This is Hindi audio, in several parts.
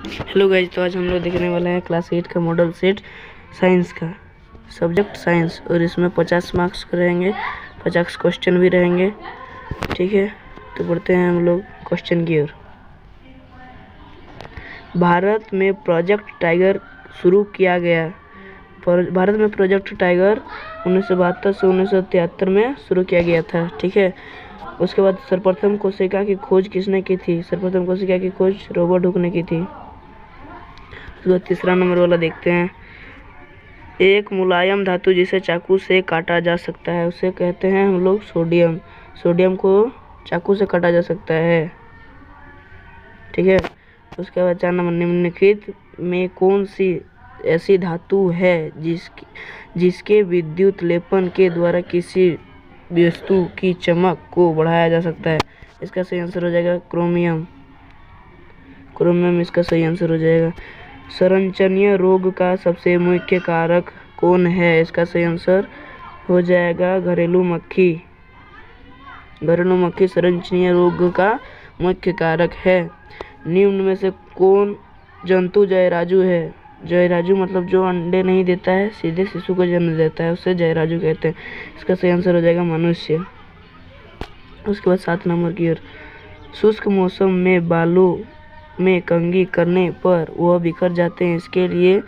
हेलो गाइज, तो आज हम लोग देखने वाले हैं क्लास 8 का मॉडल सेट साइंस का, सब्जेक्ट साइंस। और इसमें 50 मार्क्स रहेंगे, 50 क्वेश्चन भी रहेंगे। ठीक है, तो बढ़ते हैं हम लोग क्वेश्चन की ओर। भारत में प्रोजेक्ट टाइगर शुरू किया गया। भारत में प्रोजेक्ट टाइगर 1972 से 1973 में शुरू किया गया था। ठीक है, उसके बाद सर्वप्रथम कोशिका की खोज किसने की थी? सर्वप्रथम कोशिका की खोज रॉबर्ट हुक ने की थी। तो तीसरा नंबर वाला देखते हैं। एक मुलायम धातु जिसे चाकू से काटा जा सकता है उसे कहते हैं हम लोग सोडियम। सोडियम को चाकू से काटा जा सकता है। ठीक है, उसके बाद 4 नंबर, निम्नलिखित में कौन सी ऐसी धातु है जिसके विद्युत लेपन के द्वारा किसी वस्तु की चमक को बढ़ाया जा सकता है? इसका सही आंसर हो जाएगा क्रोमियम। क्रोमियम इसका सही आंसर हो जाएगा। संचरणीय रोग का सबसे मुख्य कारक कौन है? इसका सही आंसर हो जाएगा घरेलू मक्खी। घरेलू मक्खी संचरणीय रोग का मुख्य कारक है। निम्न में से कौन जंतु जयराजु है? जयराजु मतलब जो अंडे नहीं देता है, सीधे शिशु को जन्म देता है, उसे जयराजु कहते हैं। इसका सही आंसर हो जाएगा मनुष्य। उसके बाद 7 नंबर की ओर। शुष्क मौसम में बालों में कंघी करने पर वह बिखर जाते हैं, इसके लिए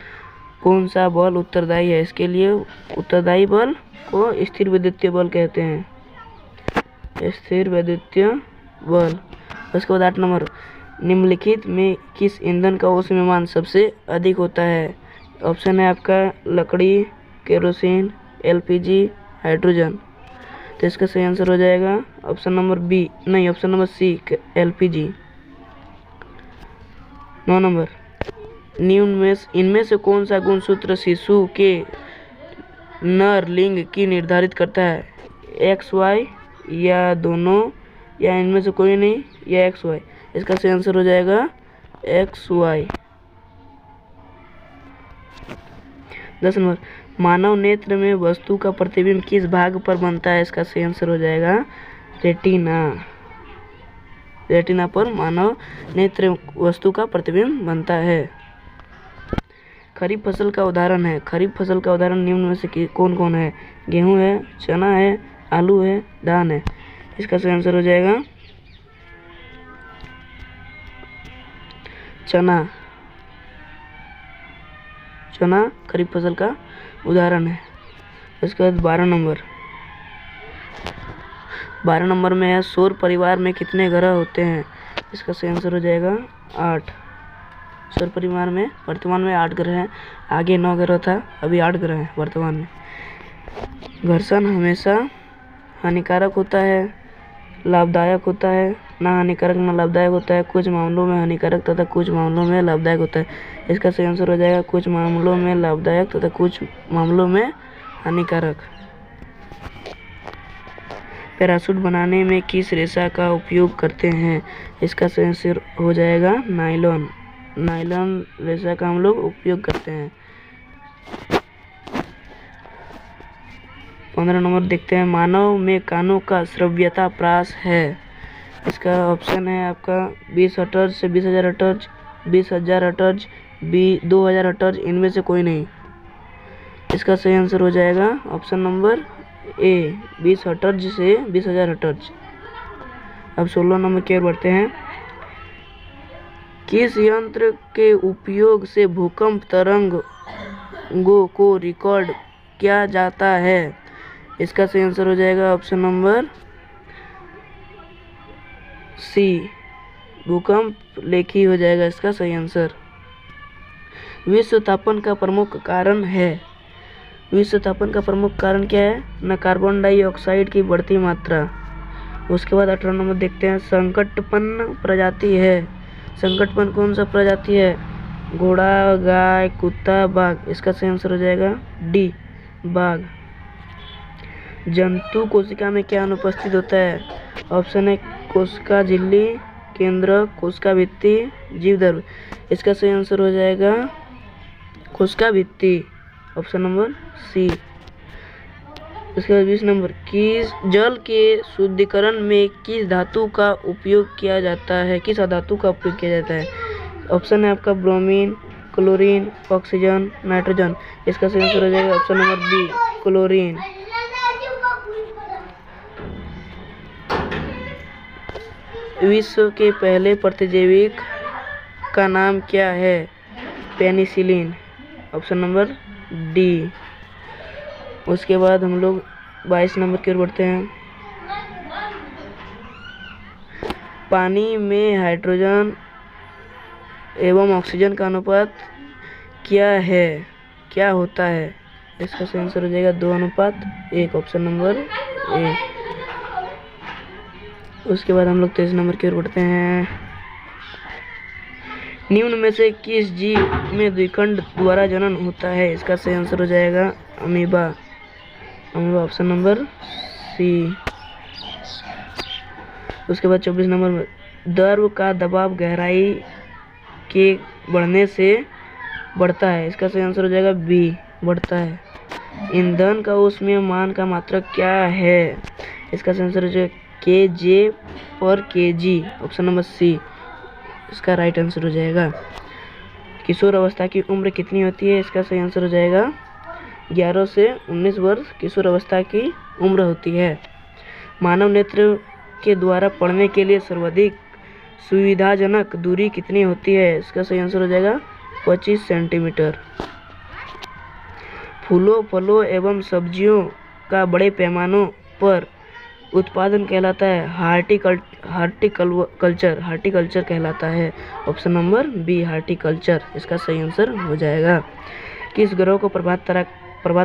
कौन सा बल उत्तरदायी है? इसके लिए उत्तरदायी बल को स्थिर विद्युतीय बल कहते हैं। स्थिर विद्युतीय बल। उसके बाद 8 नंबर, निम्नलिखित में किस ईंधन का ऊष्मायन सबसे अधिक होता है? ऑप्शन है आपका लकड़ी, केरोसिन, एलपीजी, हाइड्रोजन। तो इसका सही आंसर हो जाएगा ऑप्शन नंबर सी, एलपीजी। 9 नंबर, इनमें से कौन सा गुणसूत्र शिशु के नर लिंग की निर्धारित करता है? एक्स वाई या दोनों, या इनमें से कोई नहीं, या एक्स वाई। इसका सही आंसर हो जाएगा एक्स वाई। 10 नंबर, मानव नेत्र में वस्तु का प्रतिबिंब किस भाग पर बनता है? इसका सही आंसर हो जाएगा रेटिना। रेटिना पर मानव नेत्र वस्तु का प्रतिबिंब बनता है। खरीफ फसल का उदाहरण है। खरीफ फसल का उदाहरण निम्न में से कौन कौन है? गेहूं है, चना है, आलू है, धान है। इसका सही आंसर हो जाएगा चना। चना खरीफ फसल का उदाहरण है। इसके बाद 12 नंबर में है सौर परिवार में कितने ग्रह होते हैं? इसका सही आंसर हो जाएगा 8। सौर परिवार में वर्तमान में 8 ग्रह हैं। आगे 9 ग्रह था, अभी 8 ग्रह हैं वर्तमान में। घर्षण हमेशा हानिकारक होता है, लाभदायक होता है, ना हानिकारक ना लाभदायक होता है। कुछ मामलों में हानिकारक तथा कुछ मामलों में लाभदायक होता है। इसका सही आंसर हो जाएगा कुछ मामलों में लाभदायक तथा कुछ मामलों में हानिकारक। पैराशूट बनाने में किस रेशा का उपयोग करते हैं? इसका सही आंसर हो जाएगा नायलॉन। नायलॉन रेशा का हम लोग उपयोग करते हैं। 15 नंबर देखते हैं, मानव में कानों का श्रव्यता प्रास है। इसका ऑप्शन है आपका 20 हर्ट्ज से 20,000 हर्ट्ज, 20,000 हर्ट्ज, 2,000 हर्ट्ज, इनमें से कोई नहीं। इसका सही आंसर हो जाएगा ऑप्शन नंबर ए, 20 हर्ट्ज से 20,000 हर्ट्ज। अब 16 नंबर की ओर बढ़ते हैं। किस यंत्र के उपयोग से भूकंप तरंगों को रिकॉर्ड किया जाता है? इसका सही आंसर हो जाएगा ऑप्शन नंबर सी, भूकंप लेखी हो जाएगा इसका सही आंसर। विश्व तापन का प्रमुख कारण है। विश्व तापन का प्रमुख कारण क्या है? न कार्बन डाइऑक्साइड की बढ़ती मात्रा। उसके बाद 18 नंबर देखते हैं, संकटपन्न प्रजाति है। संकटपन्न कौन सा प्रजाति है? घोड़ा, गाय, कुत्ता, बाघ। इसका सही आंसर हो जाएगा डी, बाघ। जंतु कोशिका में क्या अनुपस्थित होता है? ऑप्शन है कोशिका झिल्ली, केंद्रक, कोशिका भित्ति, जीवधर्म। इसका सही आंसर हो जाएगा कोशिका भित्ति, ऑप्शन नंबर सी। इसके बाद 20 नंबर, किस जल के शुद्धिकरण में किस धातु का उपयोग किया जाता है? किस धातु का उपयोग किया जाता है? ऑप्शन है आपका ब्रोमीन, क्लोरीन, ऑक्सीजन, नाइट्रोजन। इसका सही आंसर हो जाएगा ऑप्शन नंबर बी, क्लोरीन। विश्व के पहले प्रतिजैविक का नाम क्या है? Penicillin, option number D. उसके बाद हम लोग 22 नंबर की ओर बढ़ते हैं। पानी में हाइड्रोजन एवं ऑक्सीजन का अनुपात क्या है, क्या होता है? इसका सही आंसर हो जाएगा 2:1, ऑप्शन नंबर ए। उसके बाद हम लोग 23 नंबर की ओर बढ़ते हैं। निम्न में से किस जीव में द्विखंड द्वारा जनन होता है? इसका सही आंसर हो जाएगा amoeba, amoeba, option number C. उसके बाद 24 नंबर में द्रव का दबाव गहराई के बढ़ने से बढ़ता है। इसका सही आंसर हो जाएगा बी, बढ़ता है। ईंधन का ऊष्मीय मान का मात्रक क्या है? इसका सही आंसर हो जाएगा kJ/kg, ऑप्शन नंबर सी इसका राइट आंसर हो जाएगा। किशोर अवस्था की उम्र कितनी होती है? इसका सही आंसर हो जाएगा 11 से 19 वर्ष किशोर अवस्था की उम्र होती है। मानव नेत्र के द्वारा पढ़ने के लिए सर्वाधिक सुविधाजनक दूरी कितनी होती है? इसका सही आंसर हो जाएगा 25 सेंटीमीटर। फूलों, फलों एवं सब्जियों का बड़े पैमानों पर उत्पादन कहलाता है हार्टिकल्चर कहलाता है, ऑप्शन नंबर बी, हार्टिकल्चर इसका सही आंसर हो जाएगा। किस ग्रह को प्रभात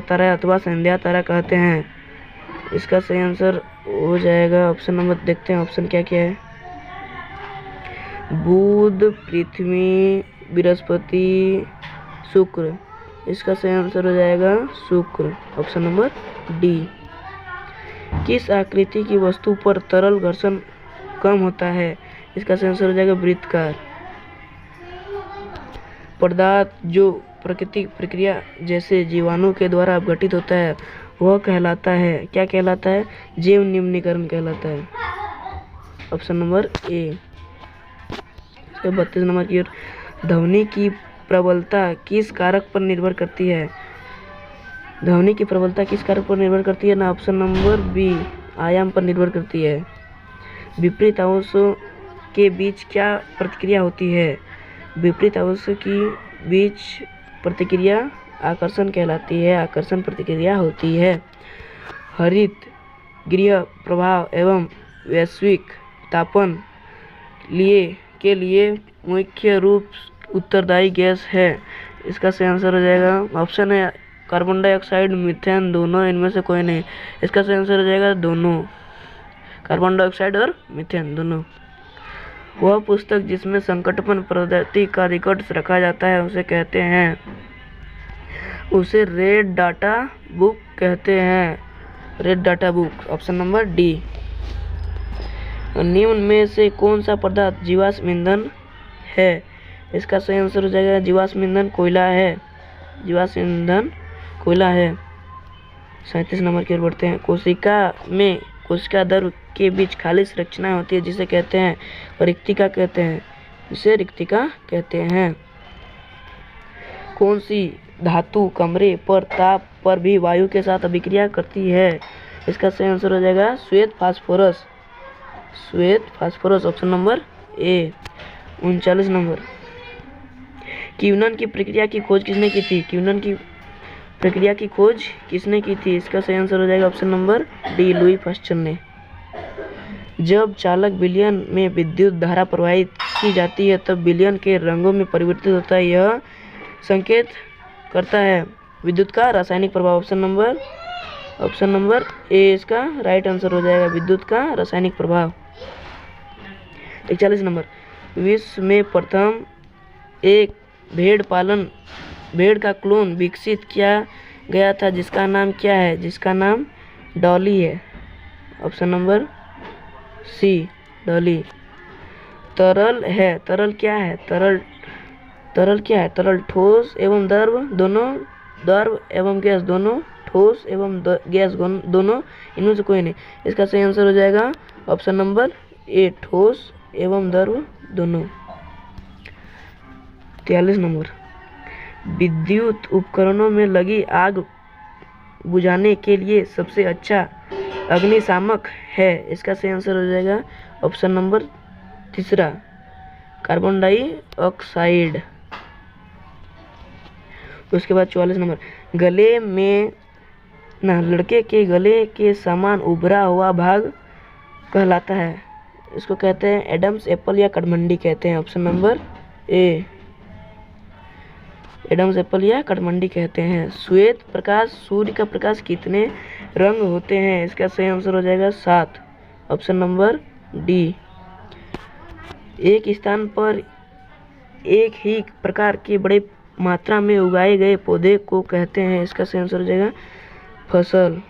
तारा अथवा संध्या तारा कहते हैं? इसका सही आंसर हो जाएगा ऑप्शन नंबर, देखते हैं ऑप्शन क्या क्या है। बुध, पृथ्वी, बृहस्पति, शुक्र। इसका सही आंसर हो जाएगा शुक्र, ऑप्शन नंबर डी। किस आकृति की वस्तु पर तरल घर्षण कम होता है? इसका सही आंसर हो जाएगा वृत्ताकार। पदार्थ जो प्राकृतिक प्रक्रिया जैसे जीवाणु के द्वारा अपघटित होता है वह कहलाता है, क्या कहलाता है? जैव निम्नीकरण कहलाता है, ऑप्शन नंबर ए। 32 नंबर की ओर, ध्वनि की प्रबलता किस कारक पर निर्भर करती है? ध्वनि की प्रबलता किस कारक पर निर्भर करती है? ना ऑप्शन नंबर बी, आयाम पर निर्भर करती है। विपरीत आवेशों के बीच क्या प्रतिक्रिया होती है? विपरीत आवेशों के बीच प्रतिक्रिया आकर्षण कहलाती है, आकर्षण प्रतिक्रिया होती है। हरित गृह प्रभाव एवं वैश्विक तापन के लिए मुख्य रूप उत्तरदायी गैस है। इसका सही आंसर हो जाएगा ऑप्शन है कार्बन डाइऑक्साइड, मीथेन, दोनों, इनमें से कोई नहीं। इसका सही आंसर हो जाएगा दोनों, कार्बन डाइऑक्साइड और मीथेन दोनों। वह पुस्तक जिसमें संकटपन पद्धति का रिकॉर्ड रखा जाता है उसे कहते हैं, उसे रेड डाटा बुक कहते हैं, red data book, option number D. निम्न में से कौन सा पदार्थ जीवाश्म ईंधन है? इसका सही आंसर हो जाएगा जीवाश्म ईंधन कोयला है, जीवाश्म ईंधन कोयला है। 37 नंबर की ओर बढ़ते हैं। कोशिका द्रव के बीच खाली संरचना होती है जिसे कहते हैं रिक्तिका कहते हैं, जिसे रिक्तिका कहते हैं। कौन सी धातु कमरे पर ताप पर भी वायु के साथ अभिक्रिया करती है? इसका सही आंसर हो जाएगा श्वेत फास्फोरस, श्वेत phosphorus, option number A. 39 number, क्यूनन की प्रक्रिया की खोज किसने की थी? क्यूनन की प्रक्रिया की खोज किसने की थी? इसका सही आंसर हो जाएगा option number D, Louis Pasteur ने। जब चालक विलयन में विद्युत धारा प्रवाहित की जाती है तब विलयन के रंगों में परिवर्तित होता है, यह संकेत करता है विद्युत का रासायनिक प्रभाव, ऑप्शन नंबर ए इसका राइट आंसर हो जाएगा, विद्युत का रासायनिक प्रभाव। 41 नंबर, विश्व में प्रथम एक भेड़ का क्लोन विकसित किया गया था जिसका नाम क्या है? जिसका नाम डॉली है, ऑप्शन नंबर सी, डॉली। तरल क्या है? तरल क्या है? तरल ठोस एवं द्रव दोनों, द्रव एवं गैस दोनों, ठोस एवं गैस दोनों, इनमें से कोई नहीं। इसका सही आंसर हो जाएगा ऑप्शन नंबर ए, ठोस एवं द्रव दोनों। 43 नंबर, विद्युत उपकरणों में लगी आग बुझाने के लिए सबसे अच्छा अग्निशामक है। इसका सही आंसर हो जाएगा ऑप्शन नंबर 3, कार्बन डाइऑक्साइड। उसके बाद 44 नंबर, गले में लड़के के गले के समान उभरा हुआ भाग कहलाता है। इसको कहते हैं एडम्स एप्पल या कठमंडी कहते हैं। ऑप्शन नंबर ए, एडम्स एप्पल या कठमंडी कहते हैं। श्वेत प्रकाश, सूर्य का प्रकाश कितने रंग होते हैं? इसका सही आंसर हो जाएगा 7, ऑप्शन नंबर डी। एक स्थान पर एक ही प्रकार के बड़े मात्रा में उगाए गए पौधे को कहते हैं। इसका सही आंसर हो जाएगा फसल।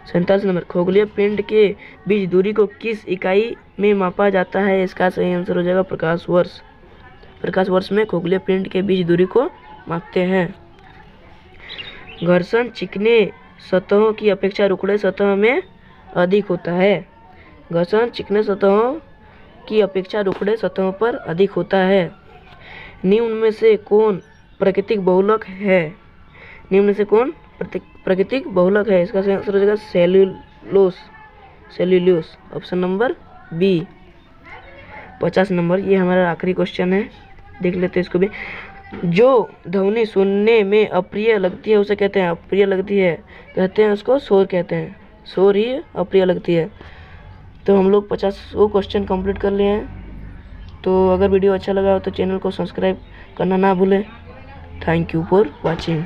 47 नंबर, खगोलीय पिंड के बीच दूरी को किस इकाई में मापा जाता है? इसका सही आंसर हो जाएगा प्रकाश वर्ष। प्रकाश वर्ष में खगोलीय पिंड के बीच दूरी को मापते हैं। घर्षण चिकने सतहों की अपेक्षा रुखड़े सतह में अधिक होता है। घर्षण चिकने सतहों की अपेक्षा रुखड़े सतहों पर अधिक होता है। निम्न में से कौन प्राकृतिक बहुलक है? निम्न में से कौन प्राकृतिक बहुलक है? इसका सही आंसर हो जाएगा सेल्यूलोस, ऑप्शन नंबर बी। 50 नंबर, ये हमारा आखिरी क्वेश्चन है, देख लेते हैं इसको भी। जो ध्वनि सुनने में अप्रिय लगती है उसे कहते हैं अप्रिय लगती है, कहते हैं उसको शोर कहते हैं। शोर ही अप्रिय लगती है। तो हम लोग 50 क्वेश्चन कंप्लीट कर लिए हैं। तो अगर वीडियो अच्छा लगा हो तो चैनल को सब्सक्राइब करना ना भूलें। Thank you for watching.